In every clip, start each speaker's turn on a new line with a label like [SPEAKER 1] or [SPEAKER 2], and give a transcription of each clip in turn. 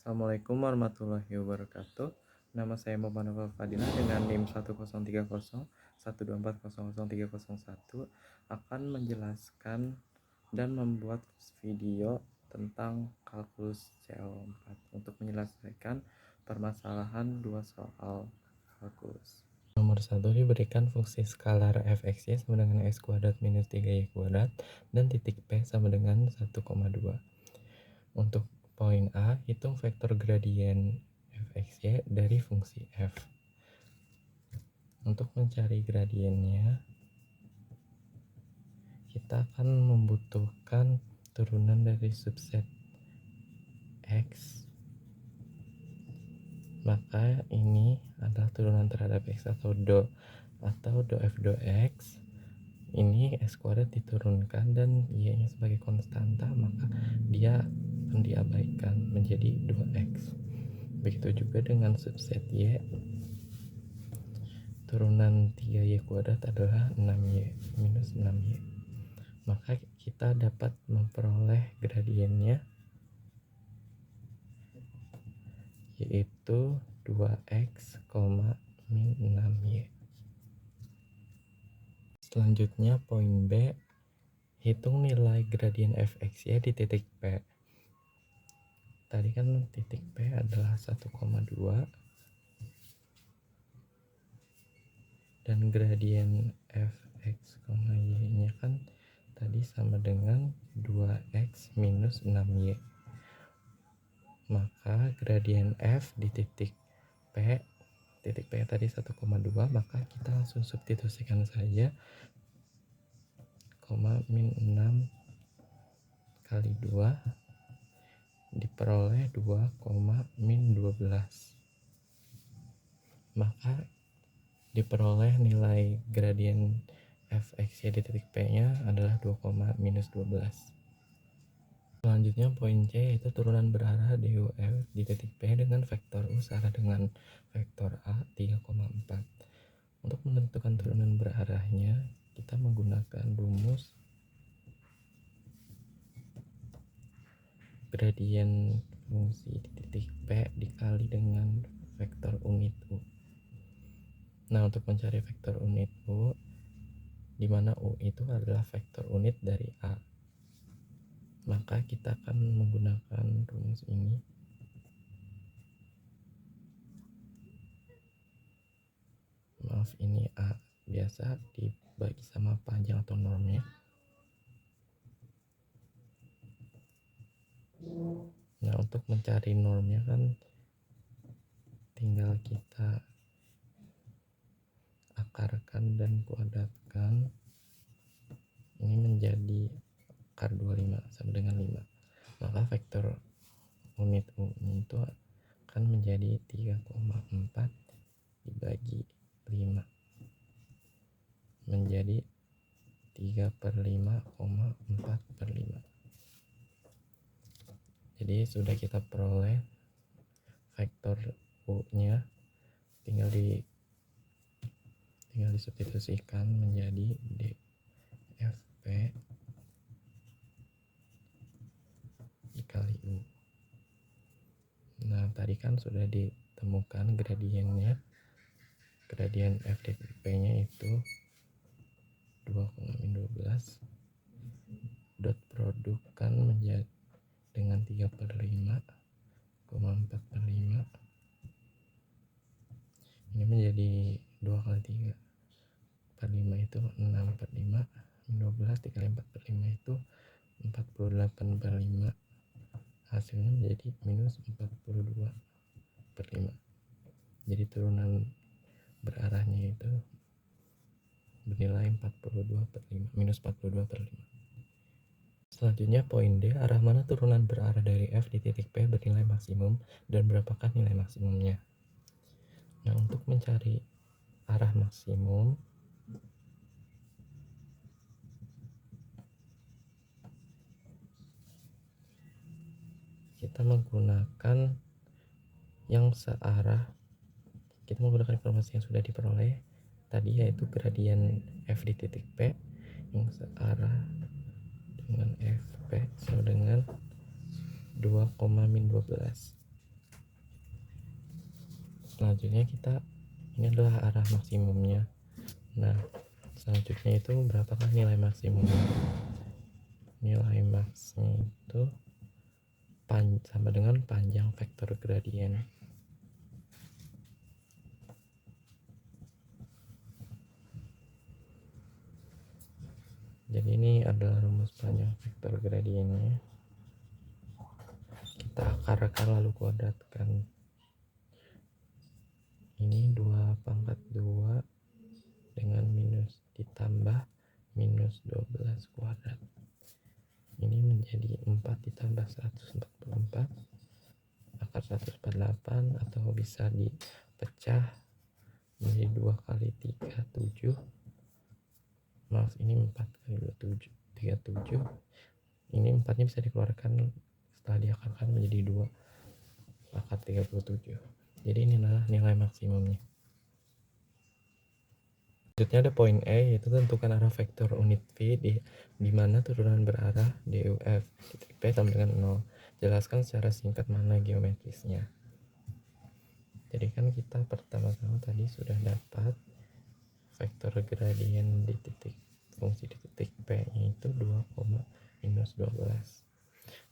[SPEAKER 1] Assalamualaikum warahmatullahi wabarakatuh. Nama saya Muhammad Nofal Fadila dengan NIM 1030124003001 akan menjelaskan dan membuat video tentang kalkulus CO4 untuk menyelesaikan permasalahan dua soal kalkulus. Nomor 1 diberikan fungsi skalar f(x)y sama dengan x kuadrat minus 3y kuadrat dan titik P sama dengan 1,2. Untuk poin A, hitung vektor gradien f(x)y dari fungsi f. Untuk mencari gradiennya, kita akan membutuhkan turunan dari subset x. Maka ini adalah turunan terhadap x atau do f do x. Ini x kuadrat diturunkan dan y-nya sebagai konstanta, maka dia akan diabaikan menjadi 2x. Begitu juga dengan subset y. Turunan 3y kuadrat adalah 6y minus 6y. Maka kita dapat memperoleh gradiennya, yaitu 2x, min 6y. Selanjutnya poin B, hitung nilai gradien f(x)y di titik P. Tadi kan titik P adalah 1,2 dan gradien f(x, y)-nya kan tadi sama dengan 2x minus 6y. Maka gradien f di titik P tadi 1,2, maka kita langsung substitusikan saja, min 6 kali 2 diperoleh 2, min 12. Maka diperoleh nilai gradien f(x)y di titik P nya adalah 2, minus 12. Selanjutnya poin C, yaitu turunan berarah duf di titik P dengan vektor U searah dengan vektor A 3,4. Untuk menentukan turunan berarahnya, kita menggunakan rumus gradien fungsi di titik P dikali dengan vektor unit U. Nah, untuk mencari vektor unit U, di mana U itu adalah vektor unit dari A, maka kita akan menggunakan rumus ini. Maaf, ini A biasa dibagi sama panjang atau normnya. Nah, untuk mencari normnya kan tinggal kita akarkan dan kuadratkan. Ini menjadi akar 25 sama dengan 5. Maka vektor unit U itu akan menjadi 3,4 dibagi 5 menjadi 3/5,4/5. Jadi sudah kita peroleh vektor U nya, tinggal disubstitusikan menjadi dfp dikali U. Nah, tadi kan sudah ditemukan gradiennya. Gradien f di titik P nya itu 2,12. Dot produk kan menjadi dengan 3/5,4/5. Ini menjadi 2 kali 3/5 itu 6/5, 12 dikali 4/5 itu 48/5. Hasilnya menjadi minus 42/5. Jadi turunan berarahnya itu bernilai 42/5, minus 42/5. Selanjutnya poin D, arah mana turunan berarah dari F di titik P bernilai maksimum dan berapakah nilai maksimumnya. Nah, untuk mencari arah maksimum, kita menggunakan yang searah. Kita menggunakan informasi yang sudah diperoleh tadi, yaitu gradien F di titik P yang searah dengan Fp sama dengan 2, min 12. Selanjutnya ini adalah arah maksimumnya. Nah, selanjutnya itu berapakah nilai maksimumnya? Nilai maksnya itu sama dengan panjang vektor gradien. Jadi ini adalah rumus panjang vektor gradiennya. Kita akarkan lalu kuadratkan. Ini 2 pangkat 2 dengan minus ditambah minus 12 kuadrat. Ini menjadi 4 ditambah 144 akar 148, atau bisa dipecah menjadi 2 kali 3 7. Maaf, ini 4 kali 2 7 37. Ini 4-nya bisa dikeluarkan setelah diakarkan menjadi 2 akar 37. Jadi ini adalah nilai maksimumnya. Selanjutnya ada poin E, yaitu tentukan arah vektor unit V di mana turunan berarah DUF titik P sama dengan 0. Jelaskan secara singkat mana geometrisnya. Jadi kan kita pertama-tama tadi sudah dapat vektor gradien di titik fungsi di titik P yaitu 2, minus 12.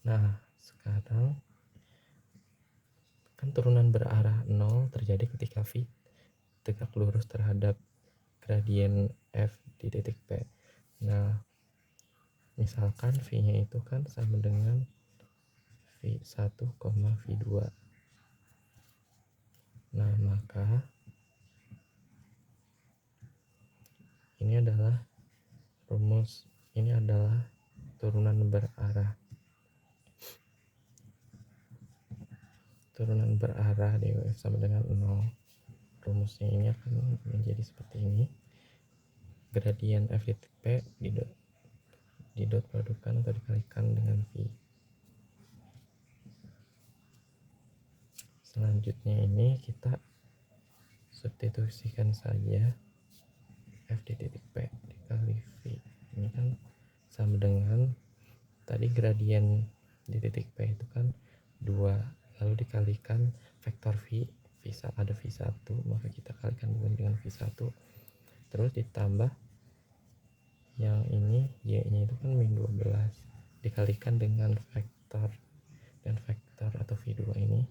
[SPEAKER 1] Nah, sekarang kan turunan berarah 0 terjadi ketika V tegak lurus terhadap gradien F di titik P. Nah, misalkan V-nya itu kan sama dengan V1, V2. Nah, maka ini adalah turunan berarah. Turunan berarah DUF sama dengan 0. Rumusnya ini akan menjadi seperti ini. Gradien F titik P didot produkkan atau dikalikan dengan V. Selanjutnya ini kita substitusikan saja F di titik P dikali V. Ini kan sama dengan tadi gradien di titik P itu kan 2, lalu dikalikan vektor V, ada V1, maka kita kalikan dengan V1, terus ditambah yang ini Y-nya itu kan min 12 dikalikan dengan vektor dan vektor atau V2 ini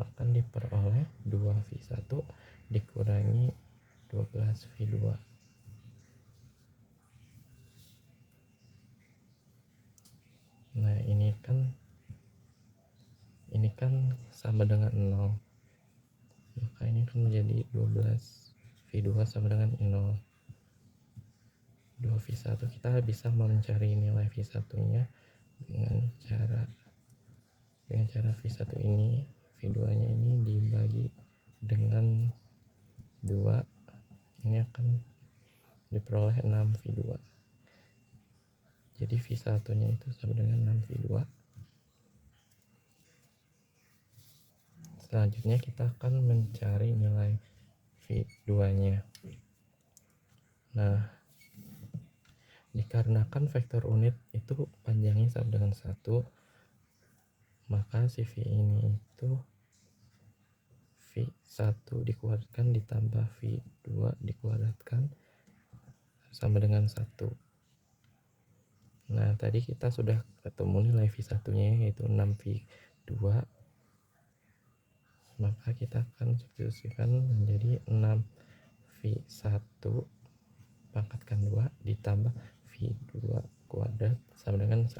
[SPEAKER 1] akan diperoleh 2V1 dikurangi 12V2. Nah, ini kan sama dengan 0. Maka ini kan menjadi 12V2 sama dengan 0. 2V1 kita bisa mencari nilai V1-nya dengan cara V1 ini, V2-nya ini dibagi dengan 2, ini akan diperoleh 6V2. Jadi V1-nya itu sama dengan 6V2. Selanjutnya kita akan mencari nilai V2-nya. Nah, dikarenakan vektor unit itu panjangnya sama dengan 1, maka si V ini itu V1 dikuadratkan ditambah V2 dikuadratkan sama dengan 1. Nah, tadi kita sudah ketemu nilai V1-nya yaitu 6V2. Maka kita akan substitusikan menjadi 6V1 pangkatkan 2 ditambah V2 kuadrat sama dengan 1.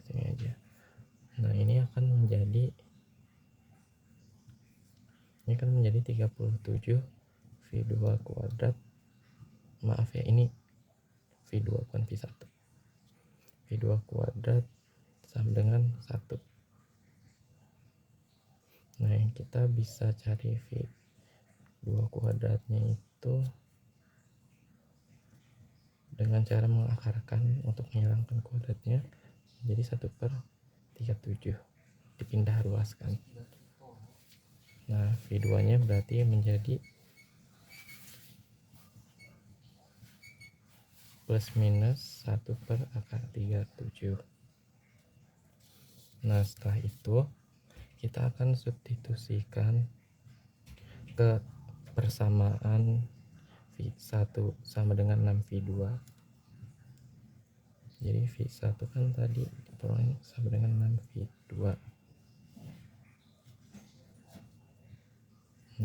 [SPEAKER 1] Sini aja. Nah, ini akan menjadi 37 V2 kuadrat. Maaf ya, ini V2 bukan V1. V2 kuadrat sama dengan 1. Nah, yang kita bisa cari V2 kuadratnya itu dengan cara mengakarkan untuk menghilangkan kuadratnya menjadi 1/37, dipindah ruaskan. Nah, V2-nya berarti menjadi plus minus 1/37. Nah, setelah itu kita akan substitusikan ke persamaan V1 sama dengan 6V2. Jadi V1 kan tadi diperoleh sama dengan 6V2.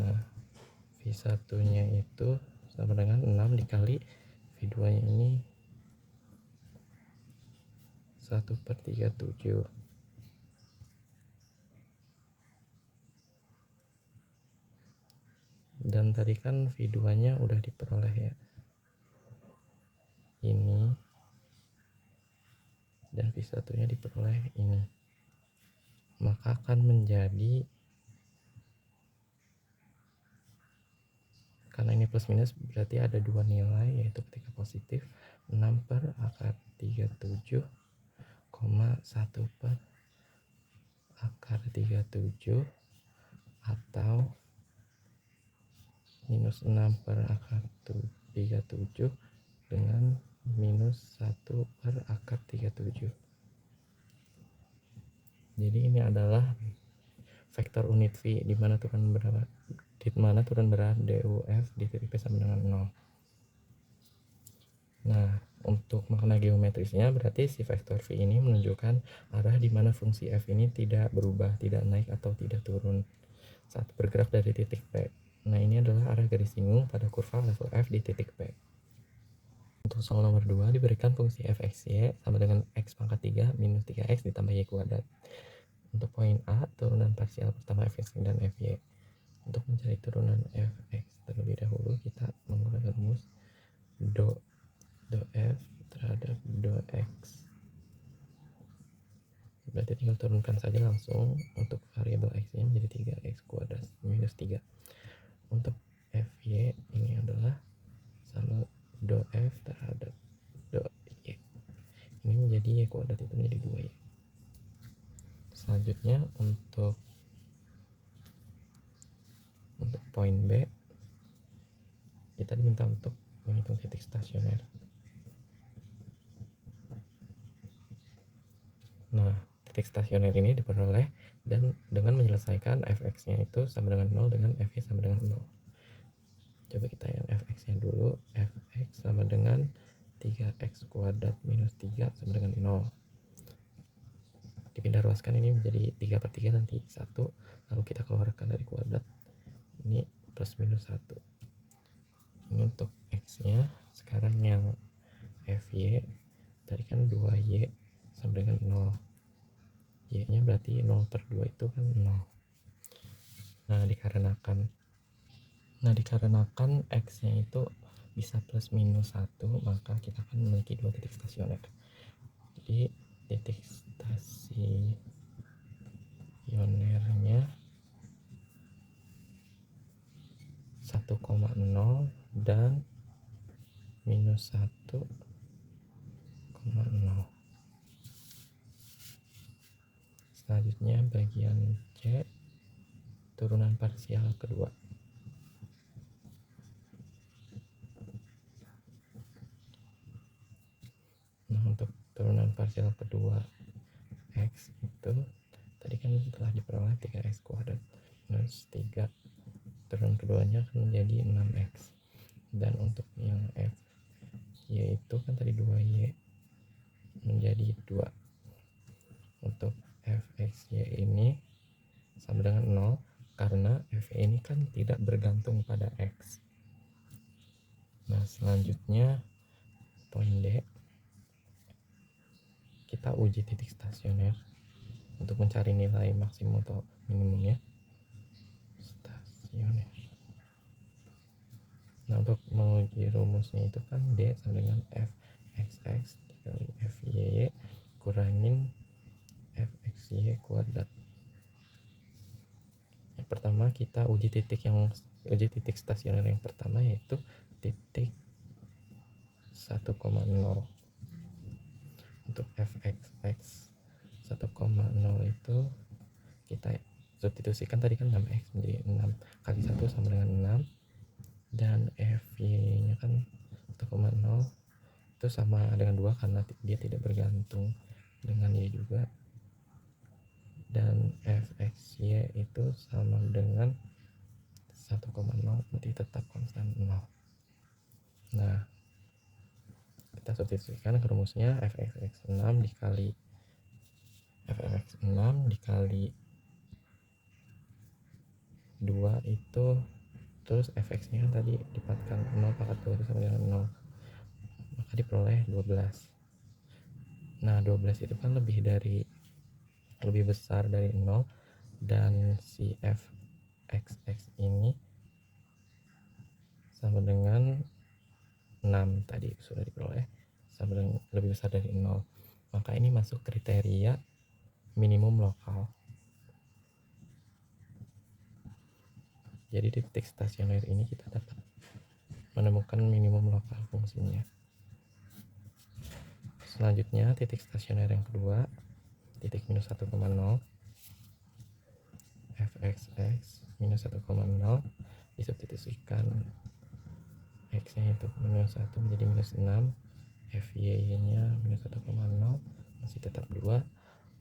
[SPEAKER 1] Nah, V1 nya itu sama dengan 6 dikali V2 nya ini 1/37. Dan tadi kan V2 nya udah diperoleh ya, ini, dan V1 nya diperoleh ini, maka akan menjadi, karena ini plus minus berarti ada dua nilai, yaitu ketika positif 6/37, 1/37, atau minus 6/37 dengan minus 1/37. Jadi ini adalah vektor unit V di mana turun berat DUF di titik P sama dengan 0. Nah, untuk makna geometrisnya berarti si vektor V ini menunjukkan arah di mana fungsi F ini tidak berubah, tidak naik atau tidak turun saat bergerak dari titik P. Nah, ini adalah arah garis singgung pada kurva level F di titik P. Untuk soal nomor 2 diberikan fungsi fxy sama dengan x pangkat 3 minus 3x ditambah y kuadrat. Untuk poin A, turunan parsial pertama fx dan fy. Untuk mencari turunan fx terlebih dahulu kita menggunakan rumus do f terhadap do x. Berarti tinggal turunkan saja langsung. Untuk variabel x nya menjadi 3x kuadrat minus 3. Untuk fy ini adalah sama do f terhadap do y. Ini menjadi y kuadrat, itu menjadi 2y. Selanjutnya untuk poin B, kita diminta untuk menghitung titik stasioner. Nah, titik stasioner ini diperoleh dan dengan menyelesaikan fx nya itu sama dengan 0 dengan fy sama dengan 0. Coba kita yang fx nya dulu. Fx sama dengan 3x kuadrat minus 3 sama dengan 0. Dipindah ruaskan ini menjadi 3/3 nanti 1, lalu kita keluarkan dari kuadrat, ini plus minus 1. Ini untuk x nya. Sekarang yang fy tadi kan 2y sama dengan 0, y nya berarti 0/2 itu kan 0. Nah dikarenakan x nya itu bisa plus minus 1, maka kita akan memiliki dua titik stasioner. Jadi titik stasionernya 1,0 dan minus 1,0. Selanjutnya bagian C, turunan parsial kedua. Nah, untuk turunan parsial kedua x itu tadi kan telah diperoleh 3x kuadrat minus 3, turunan keduanya akan menjadi 6x. Dan untuk yang f y itu kan tadi 2y menjadi 2. Untuk fxy ini sama dengan 0 karena fy ini kan tidak bergantung pada x. Nah, selanjutnya poin D, kita uji titik stasioner untuk mencari nilai maksimum atau minimumnya stasioner. Nah, untuk menguji rumusnya itu kan D sama dengan fxx dikali fyy kurangin fxy kuadrat. Yang pertama kita uji titik stasioner yang pertama, yaitu titik 1,0. Untuk fxx 1,0 itu kita substitusikan tadi kan 6x menjadi 6 kali 1 sama dengan 6, dan fy nya kan 1,0 itu sama dengan 2 karena dia tidak bergantung dengan y juga. dan fxy itu sama dengan 1,0, berarti tetap konstan 0. Nah, kita substitusikan ke rumusnya fx6 dikali 2 itu, terus fx nya tadi dipangkat 0 pangkat 2 itu sama dengan 0, maka diperoleh 12. Nah 12 itu kan lebih besar dari 0, dan si fxx ini sama dengan 6 tadi sudah diperoleh, sama dengan lebih besar dari 0, maka ini masuk kriteria minimum lokal. Jadi di titik stasioner ini kita dapat menemukan minimum lokal fungsinya. Selanjutnya titik stasioner yang kedua, titik minus 1,0, fxx minus 1,0 disubstitusikan x nya itu minus 1 menjadi minus 6, fy nya minus 1,0 masih tetap 2,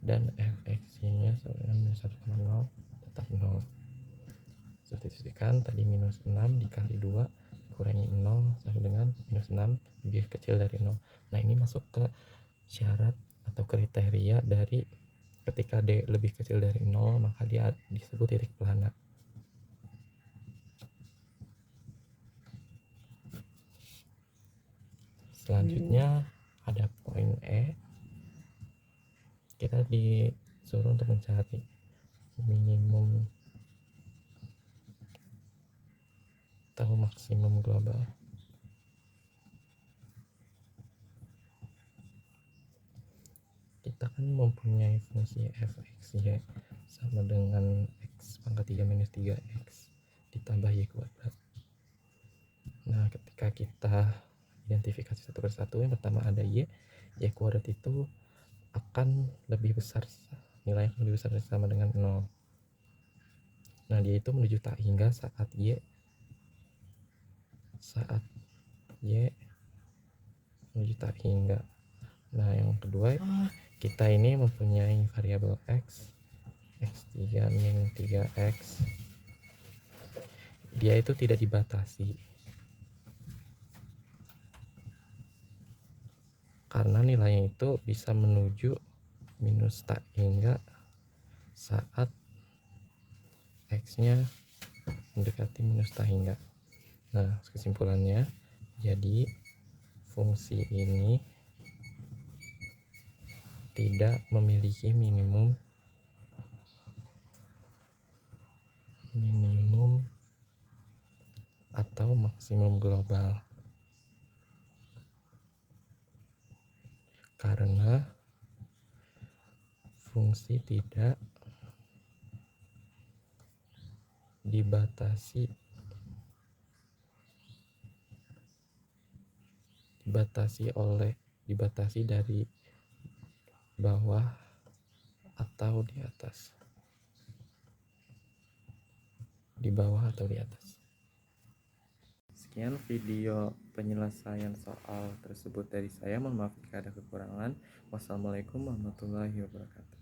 [SPEAKER 1] dan fx nya sama dengan minus 1,0 tetap 0. Substitusikan tadi minus 6 dikali 2 kurangi 0 sama dengan minus 6 lebih kecil dari 0. Nah ini masuk ke syarat atau kriteria dari ketika D lebih kecil dari 0 maka dia disebut titik pelana. Selanjutnya ada poin E. Kita disuruh untuk mencari minimum atau maksimum global. Kita kan mempunyai fungsi fxy sama dengan x pangkat 3 minus 3x ditambah y kuadrat. Nah ketika kita identifikasi satu persatu, yang pertama ada y kuadrat itu akan lebih besar, nilainya lebih besar sama dengan 0. Nah dia itu menuju tak hingga saat y menuju tak hingga. Nah yang kedua, kita ini mempunyai variabel x3 min 3x, dia itu tidak dibatasi karena nilainya itu bisa menuju minus tak hingga saat x nya mendekati minus tak hingga. Nah kesimpulannya, jadi fungsi ini tidak memiliki minimum atau maksimum global karena fungsi tidak dibatasi dari bawah atau di atas. Sekian video penyelesaian soal tersebut dari saya. Mohon maaf jika ada kekurangan. Wassalamualaikum warahmatullahi wabarakatuh.